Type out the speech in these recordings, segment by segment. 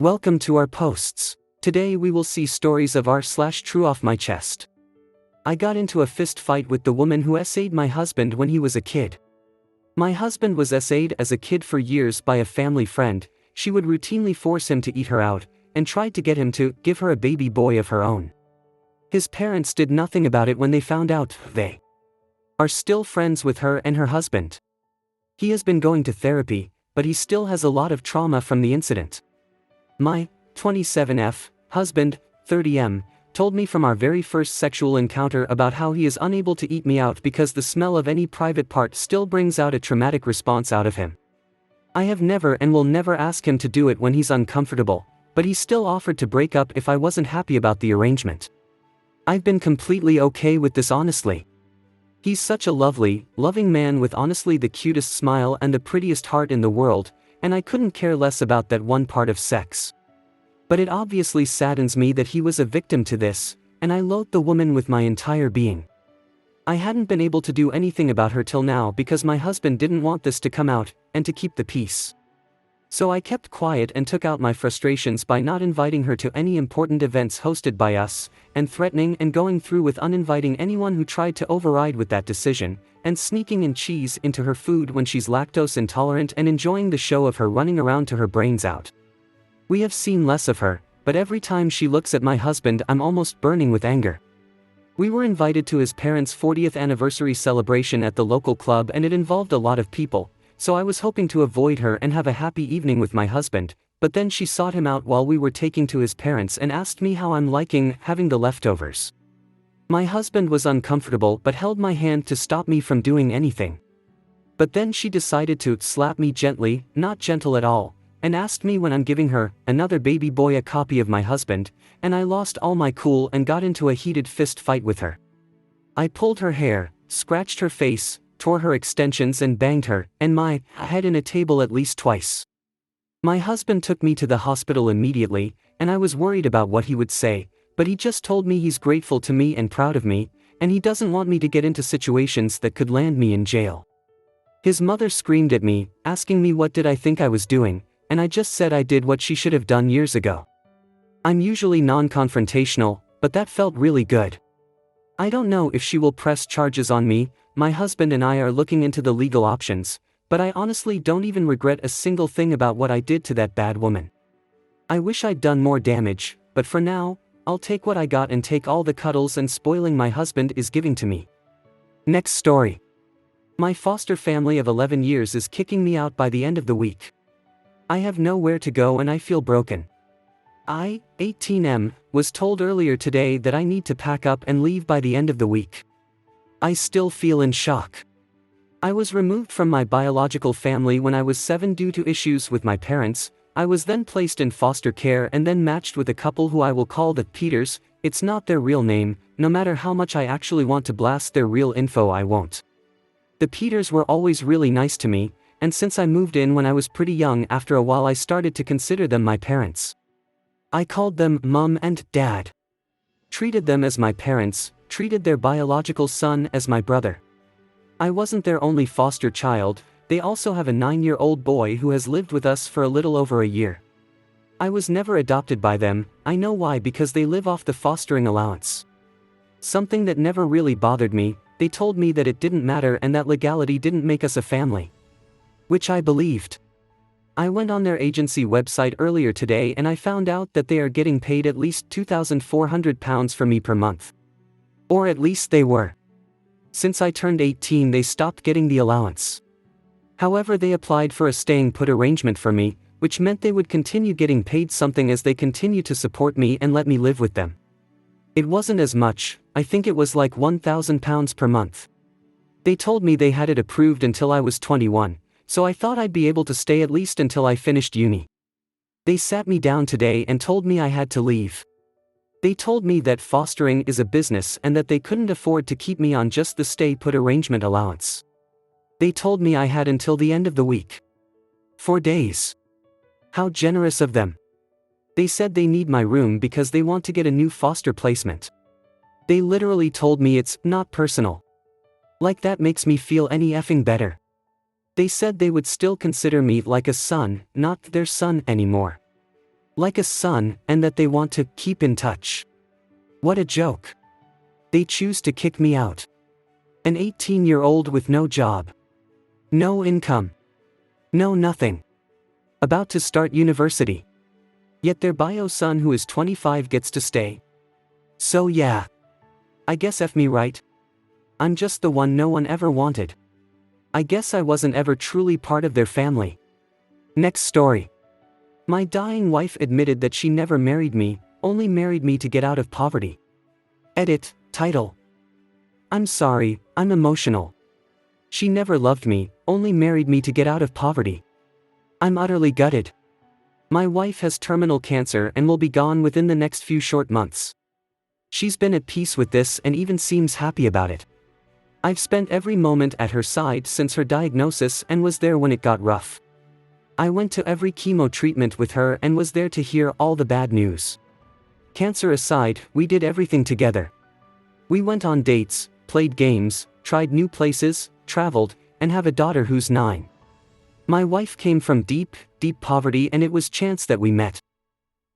Welcome to our posts. Today we will see stories of r/TrueOffMyChest. I got into a fist fight with the woman who essayed my husband when he was a kid. My husband was essayed as a kid for years by a family friend. She would routinely force him to eat her out, and tried to get him to give her a baby boy of her own. His parents did nothing about it when they found out. They are still friends with her and her husband. He has been going to therapy, but he still has a lot of trauma from the incident. My 27F husband, 30M, told me from our very first sexual encounter about how he is unable to eat me out because the smell of any private part still brings out a traumatic response out of him. I have never and will never ask him to do it when he's uncomfortable, but he still offered to break up if I wasn't happy about the arrangement. I've been completely okay with this, honestly. He's such a lovely, loving man with honestly the cutest smile and the prettiest heart in the world, and I couldn't care less about that one part of sex. But it obviously saddens me that he was a victim to this, and I loathe the woman with my entire being. I hadn't been able to do anything about her till now because my husband didn't want this to come out, and to keep the peace. So I kept quiet and took out my frustrations by not inviting her to any important events hosted by us, and threatening and going through with uninviting anyone who tried to override with that decision, and sneaking in cheese into her food when she's lactose intolerant and enjoying the show of her running around to her brains out. We have seen less of her, but every time she looks at my husband I'm almost burning with anger. We were invited to his parents' 40th anniversary celebration at the local club and it involved a lot of people, so I was hoping to avoid her and have a happy evening with my husband, but then she sought him out while we were taking to his parents and asked me how I'm liking having the leftovers. My husband was uncomfortable but held my hand to stop me from doing anything. But then she decided to slap me gently, not gentle at all, and asked me when I'm giving her, another baby boy, a copy of my husband, and I lost all my cool and got into a heated fist fight with her. I pulled her hair, scratched her face, tore her extensions and banged her and my head in a table at least twice. My husband took me to the hospital immediately, and I was worried about what he would say, but he just told me he's grateful to me and proud of me, and he doesn't want me to get into situations that could land me in jail. His mother screamed at me, asking me what did I think I was doing, and I just said I did what she should have done years ago. I'm usually non-confrontational, but that felt really good. I don't know if she will press charges on me. My husband and I are looking into the legal options, but I honestly don't even regret a single thing about what I did to that bad woman. I wish I'd done more damage, but for now, I'll take what I got and take all the cuddles and spoiling my husband is giving to me. Next story. My foster family of 11 years is kicking me out by the end of the week. I have nowhere to go and I feel broken. I, 18M, was told earlier today that I need to pack up and leave by the end of the week. I still feel in shock. I was removed from my biological family when I was 7 due to issues with my parents. I was then placed in foster care and then matched with a couple who I will call the Peters. It's not their real name, no matter how much I actually want to blast their real info I won't. The Peters were always really nice to me, and since I moved in when I was pretty young, after a while I started to consider them my parents. I called them Mom and Dad. Treated them as my parents, treated their biological son as my brother. I wasn't their only foster child, they also have a 9-year-old boy who has lived with us for a little over a year. I was never adopted by them. I know why, because they live off the fostering allowance. Something that never really bothered me. They told me that it didn't matter and that legality didn't make us a family. Which I believed. I went on their agency website earlier today and I found out that they are getting paid at least £2,400 for me per month. Or at least they were. Since I turned 18 they stopped getting the allowance. However, they applied for a staying put arrangement for me, which meant they would continue getting paid something as they continue to support me and let me live with them. It wasn't as much, I think it was like £1,000 per month. They told me they had it approved until I was 21. So I thought I'd be able to stay at least until I finished uni. They sat me down today and told me I had to leave. They told me that fostering is a business and that they couldn't afford to keep me on just the stay-put arrangement allowance. They told me I had until the end of the week. 4 days. How generous of them. They said they need my room because they want to get a new foster placement. They literally told me it's not personal. Like that makes me feel any effing better. They said they would still consider me like a son, not their son anymore. Like a son, and that they want to keep in touch. What a joke. They choose to kick me out. An 18-year-old with no job. No income. No nothing. About to start university. Yet their bio son who is 25 gets to stay. So yeah. I guess F me right. I'm just the one no one ever wanted. I guess I wasn't ever truly part of their family. Next story. My dying wife admitted that she never married me, only married me to get out of poverty. Edit, title. I'm sorry, I'm emotional. She never loved me, only married me to get out of poverty. I'm utterly gutted. My wife has terminal cancer and will be gone within the next few short months. She's been at peace with this and even seems happy about it. I've spent every moment at her side since her diagnosis and was there when it got rough. I went to every chemo treatment with her and was there to hear all the bad news. Cancer aside, we did everything together. We went on dates, played games, tried new places, traveled, and have a daughter who's 9. My wife came from deep, deep poverty and it was chance that we met.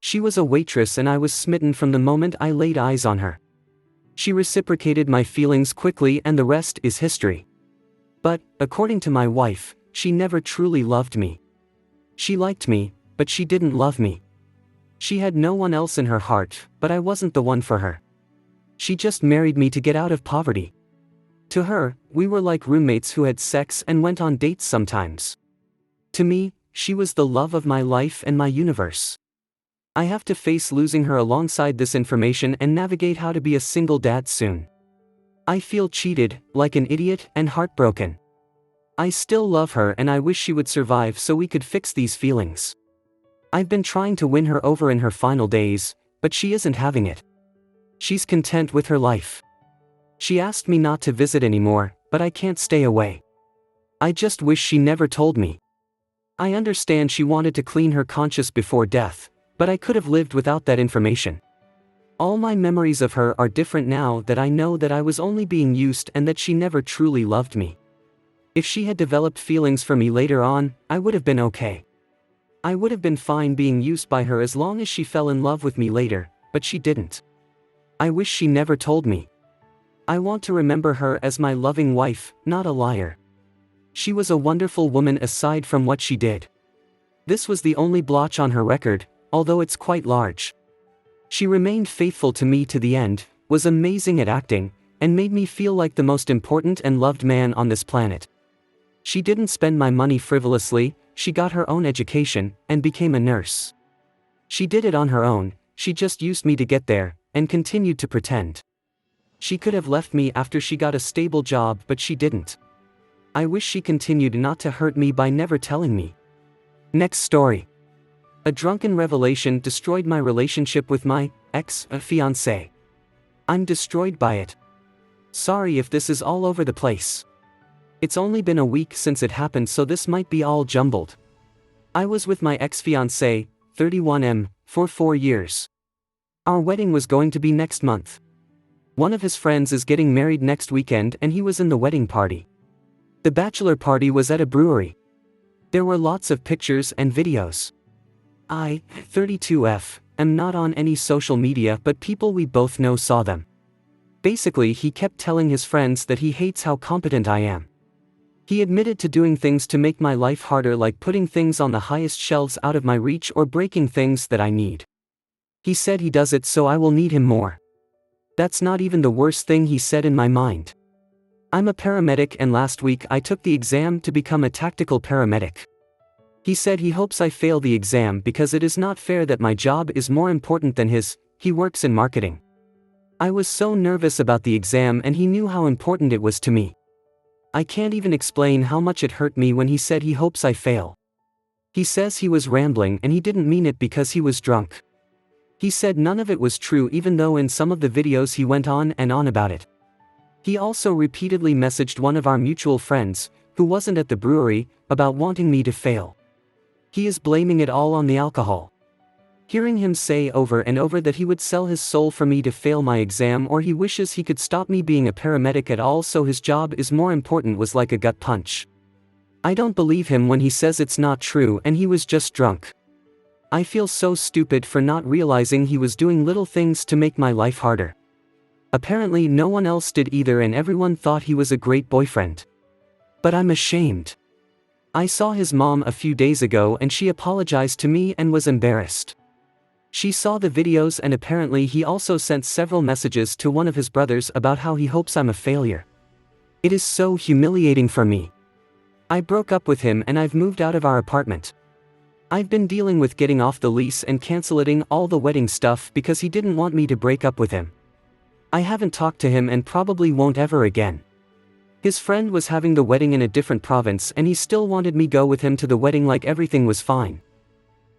She was a waitress and I was smitten from the moment I laid eyes on her. She reciprocated my feelings quickly and the rest is history. But, according to my wife, she never truly loved me. She liked me, but she didn't love me. She had no one else in her heart, but I wasn't the one for her. She just married me to get out of poverty. To her, we were like roommates who had sex and went on dates sometimes. To me, she was the love of my life and my universe. I have to face losing her alongside this information and navigate how to be a single dad soon. I feel cheated, like an idiot, and heartbroken. I still love her and I wish she would survive so we could fix these feelings. I've been trying to win her over in her final days, but she isn't having it. She's content with her life. She asked me not to visit anymore, but I can't stay away. I just wish she never told me. I understand she wanted to clean her conscience before death, but I could have lived without that information. All my memories of her are different now that I know that I was only being used and that she never truly loved me. If she had developed feelings for me later on, I would have been okay. I would have been fine being used by her as long as she fell in love with me later, but she didn't. I wish she never told me. I want to remember her as my loving wife, not a liar. She was a wonderful woman aside from what she did. This was the only blotch on her record, although it's quite large. She remained faithful to me to the end, was amazing at acting, and made me feel like the most important and loved man on this planet. She didn't spend my money frivolously, she got her own education, and became a nurse. She did it on her own, she just used me to get there, and continued to pretend. She could have left me after she got a stable job but she didn't. I wish she continued not to hurt me by never telling me. Next story. A drunken revelation destroyed my relationship with my ex-fiancé. I'm destroyed by it. Sorry if this is all over the place. It's only been a week since it happened so this might be all jumbled. I was with my ex-fiancé, 31M, for 4 years. Our wedding was going to be next month. One of his friends is getting married next weekend and he was in the wedding party. The bachelor party was at a brewery. There were lots of pictures and videos. I, 32F, am not on any social media but people we both know saw them. Basically he kept telling his friends that he hates how competent I am. He admitted to doing things to make my life harder like putting things on the highest shelves out of my reach or breaking things that I need. He said he does it so I will need him more. That's not even the worst thing he said in my mind. I'm a paramedic and last week I took the exam to become a tactical paramedic. He said he hopes I fail the exam because it is not fair that my job is more important than his. He works in marketing. I was so nervous about the exam and he knew how important it was to me. I can't even explain how much it hurt me when he said he hopes I fail. He says he was rambling and he didn't mean it because he was drunk. He said none of it was true even though in some of the videos he went on and on about it. He also repeatedly messaged one of our mutual friends, who wasn't at the brewery, about wanting me to fail. He is blaming it all on the alcohol. Hearing him say over and over that he would sell his soul for me to fail my exam or he wishes he could stop me being a paramedic at all so his job is more important was like a gut punch. I don't believe him when he says it's not true and he was just drunk. I feel so stupid for not realizing he was doing little things to make my life harder. Apparently no one else did either and everyone thought he was a great boyfriend. But I'm ashamed. I saw his mom a few days ago and she apologized to me and was embarrassed. She saw the videos and apparently he also sent several messages to one of his brothers about how he hopes I'm a failure. It is so humiliating for me. I broke up with him and I've moved out of our apartment. I've been dealing with getting off the lease and canceling all the wedding stuff because he didn't want me to break up with him. I haven't talked to him and probably won't ever again. His friend was having the wedding in a different province and he still wanted me go with him to the wedding like everything was fine.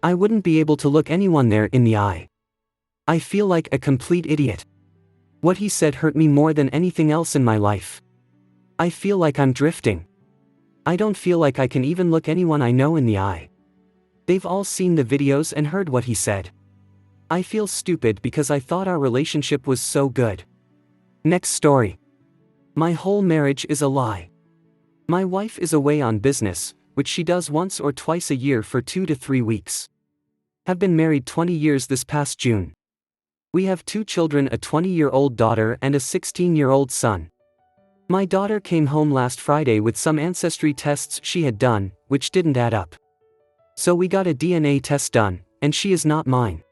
I wouldn't be able to look anyone there in the eye. I feel like a complete idiot. What he said hurt me more than anything else in my life. I feel like I'm drifting. I don't feel like I can even look anyone I know in the eye. They've all seen the videos and heard what he said. I feel stupid because I thought our relationship was so good. Next story. My whole marriage is a lie. My wife is away on business, which she does once or twice a year for 2 to 3 weeks. Have been married 20 years this past June. We have 2 children, a 20-year-old daughter and a 16-year-old son. My daughter came home last Friday with some ancestry tests she had done, which didn't add up. So we got a DNA test done, and she is not mine.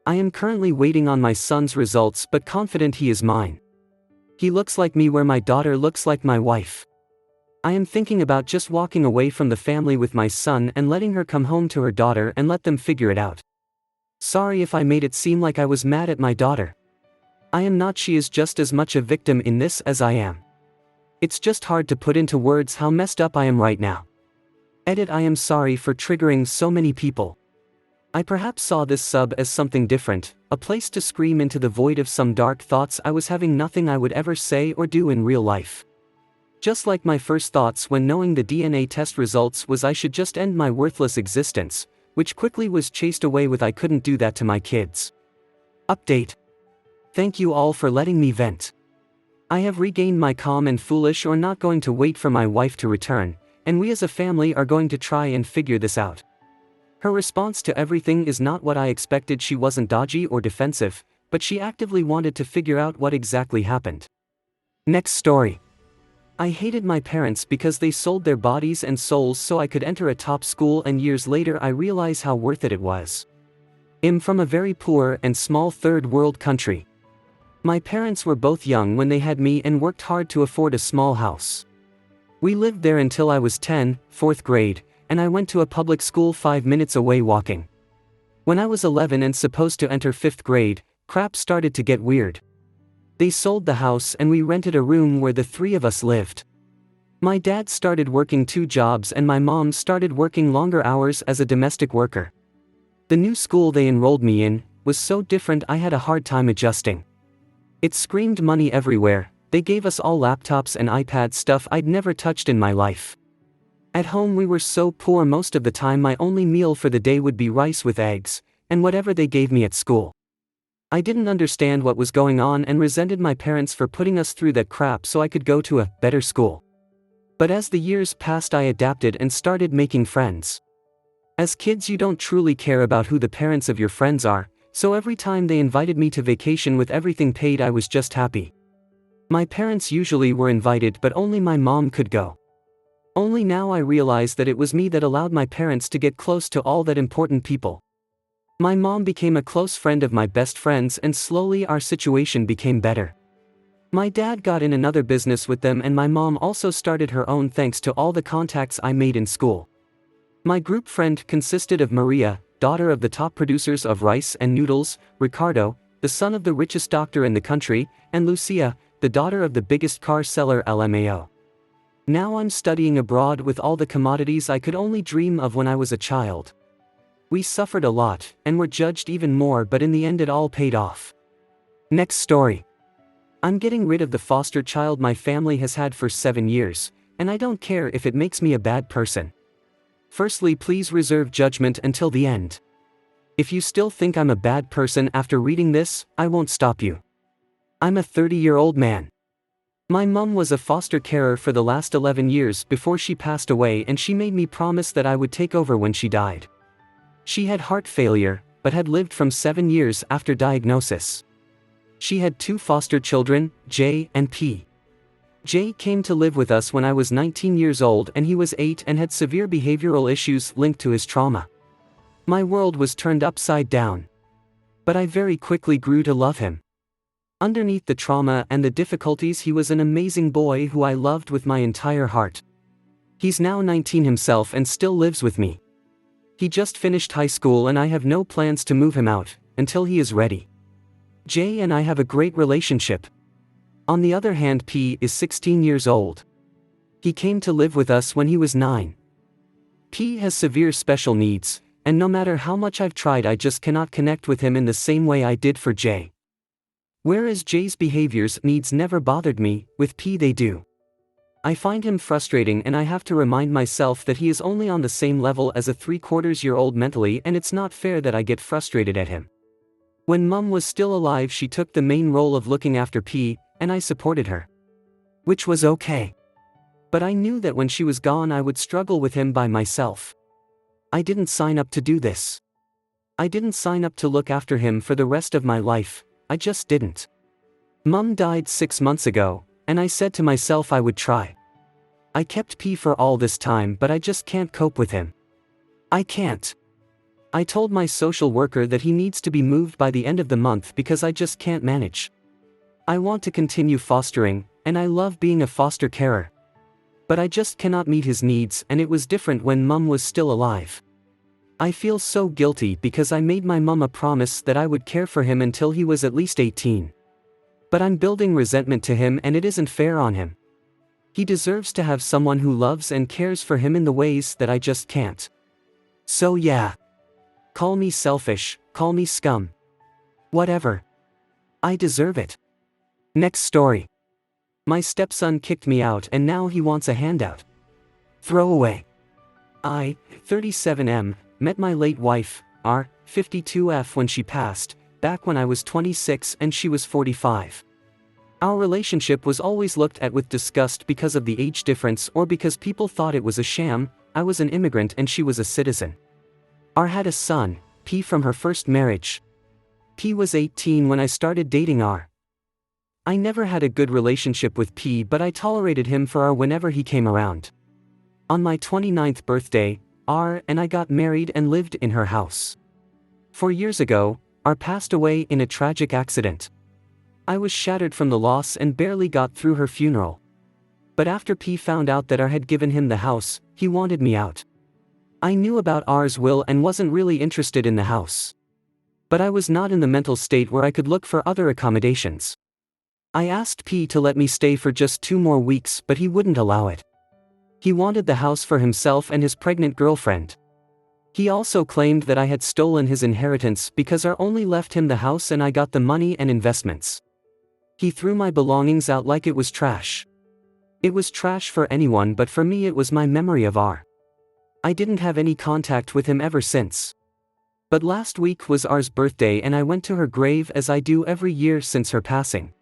I am currently waiting on my son's results but confident he is mine. He looks like me where my daughter looks like my wife. I am thinking about just walking away from the family with my son and letting her come home to her daughter and let them figure it out. Sorry if I made it seem like I was mad at my daughter. I am not. She is just as much a victim in this as I am. It's just hard to put into words how messed up I am right now. Edit. I am sorry for triggering so many people. I perhaps saw this sub as something different, a place to scream into the void of some dark thoughts I was having. Nothing I would ever say or do in real life. Just like my first thoughts when knowing the DNA test results was I should just end my worthless existence, which quickly was chased away with I couldn't do that to my kids. Update. Thank you all for letting me vent. I have regained my calm and foolish or not going to wait for my wife to return, and we as a family are going to try and figure this out. Her response to everything is not what I expected. She wasn't dodgy or defensive, but she actively wanted to figure out what exactly happened. Next story. I hated my parents because they sold their bodies and souls so I could enter a top school, and years later I realize how worth it was. I'm from a very poor and small third world country. My parents were both young when they had me and worked hard to afford a small house. We lived there until I was 10, 4th grade, and I went to a public school 5 minutes away walking. When I was 11 and supposed to enter 5th grade, crap started to get weird. They sold the house and we rented a room where the 3 of us lived. My dad started working 2 jobs and my mom started working longer hours as a domestic worker. The new school they enrolled me in was so different I had a hard time adjusting. It screamed money everywhere. They gave us all laptops and iPads, stuff I'd never touched in my life. At home we were so poor most of the time my only meal for the day would be rice with eggs, and whatever they gave me at school. I didn't understand what was going on and resented my parents for putting us through that crap so I could go to a better school. But as the years passed I adapted and started making friends. As kids you don't truly care about who the parents of your friends are, so every time they invited me to vacation with everything paid I was just happy. My parents usually were invited but only my mom could go. Only now I realize that it was me that allowed my parents to get close to all that important people. My mom became a close friend of my best friends and slowly our situation became better. My dad got in another business with them and my mom also started her own thanks to all the contacts I made in school. My group friend consisted of Maria, daughter of the top producers of rice and noodles, Ricardo, the son of the richest doctor in the country, and Lucia, the daughter of the biggest car seller LMAO. Now I'm studying abroad with all the commodities I could only dream of when I was a child. We suffered a lot, and were judged even more, but in the end it all paid off. Next story. I'm getting rid of the foster child my family has had for 7 years, and I don't care if it makes me a bad person. Firstly, please reserve judgment until the end. If you still think I'm a bad person after reading this, I won't stop you. I'm a 30-year-old man. My mum was a foster carer for the last 11 years before she passed away, and she made me promise that I would take over when she died. She had heart failure, but had lived from 7 years after diagnosis. She had 2 foster children, J and P. Jay came to live with us when I was 19 years old and he was 8 and had severe behavioral issues linked to his trauma. My world was turned upside down. But I very quickly grew to love him. Underneath the trauma and the difficulties, he was an amazing boy who I loved with my entire heart. He's now 19 himself and still lives with me. He just finished high school and I have no plans to move him out until he is ready. Jay and I have a great relationship. On the other hand, P is 16 years old. He came to live with us when he was 9. P has severe special needs, and no matter how much I've tried, I just cannot connect with him in the same way I did for Jay. Whereas Jay's behaviors needs never bothered me, with P they do. I find him frustrating and I have to remind myself that he is only on the same level as a 3/4-year-old mentally, and it's not fair that I get frustrated at him. When Mum was still alive, she took the main role of looking after P, and I supported her. Which was okay. But I knew that when she was gone I would struggle with him by myself. I didn't sign up to do this. I didn't sign up to look after him for the rest of my life, I just didn't. Mum died 6 months ago, and I said to myself I would try. I kept P for all this time, but I just can't cope with him. I can't. I told my social worker that he needs to be moved by the end of the month because I just can't manage. I want to continue fostering, and I love being a foster carer. But I just cannot meet his needs, and it was different when Mum was still alive. I feel so guilty because I made my mum a promise that I would care for him until he was at least 18. But I'm building resentment to him and it isn't fair on him. He deserves to have someone who loves and cares for him in the ways that I just can't. So yeah. Call me selfish, call me scum. Whatever. I deserve it. Next story. My stepson kicked me out and now he wants a handout. Throwaway. I, 37M, met my late wife, R, 52F, when she passed, back when I was 26 and she was 45. Our relationship was always looked at with disgust because of the age difference or because people thought it was a sham. I was an immigrant and she was a citizen. R had a son, P, from her first marriage. P was 18 when I started dating R. I never had a good relationship with P, but I tolerated him for R whenever he came around. On my 29th birthday, R and I got married and lived in her house. 4 years ago, R passed away in a tragic accident. I was shattered from the loss and barely got through her funeral. But after P found out that R had given him the house, he wanted me out. I knew about R's will and wasn't really interested in the house. But I was not in the mental state where I could look for other accommodations. I asked P to let me stay for just 2 more weeks, but he wouldn't allow it. He wanted the house for himself and his pregnant girlfriend. He also claimed that I had stolen his inheritance because I only left him the house and I got the money and investments. He threw my belongings out like it was trash. It was trash for anyone, but for me it was my memory of R. I didn't have any contact with him ever since. But last week was R's birthday and I went to her grave as I do every year since her passing.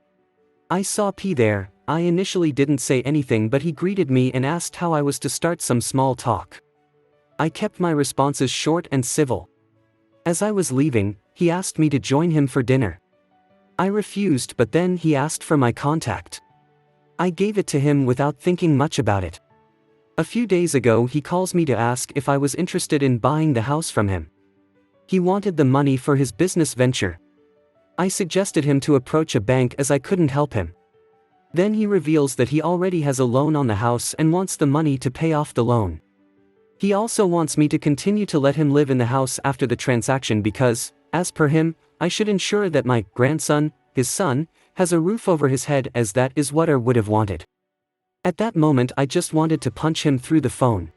I saw P there. I initially didn't say anything, but he greeted me and asked how I was to start some small talk. I kept my responses short and civil. As I was leaving, he asked me to join him for dinner. I refused, but then he asked for my contact. I gave it to him without thinking much about it. A few days ago he calls me to ask if I was interested in buying the house from him. He wanted the money for his business venture. I suggested him to approach a bank as I couldn't help him. Then he reveals that he already has a loan on the house and wants the money to pay off the loan. He also wants me to continue to let him live in the house after the transaction because, as per him, I should ensure that my grandson, his son, has a roof over his head, as that is what I would have wanted. At that moment I just wanted to punch him through the phone.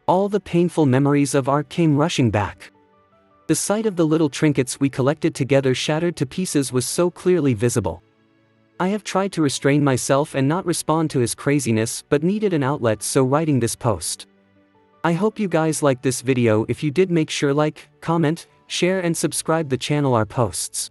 All the painful memories of R came rushing back. The sight of the little trinkets we collected together shattered to pieces was so clearly visible. I have tried to restrain myself and not respond to his craziness, but needed an outlet, so writing this post. I hope you guys liked this video. If you did, make sure like, comment, share and subscribe the channel. Our posts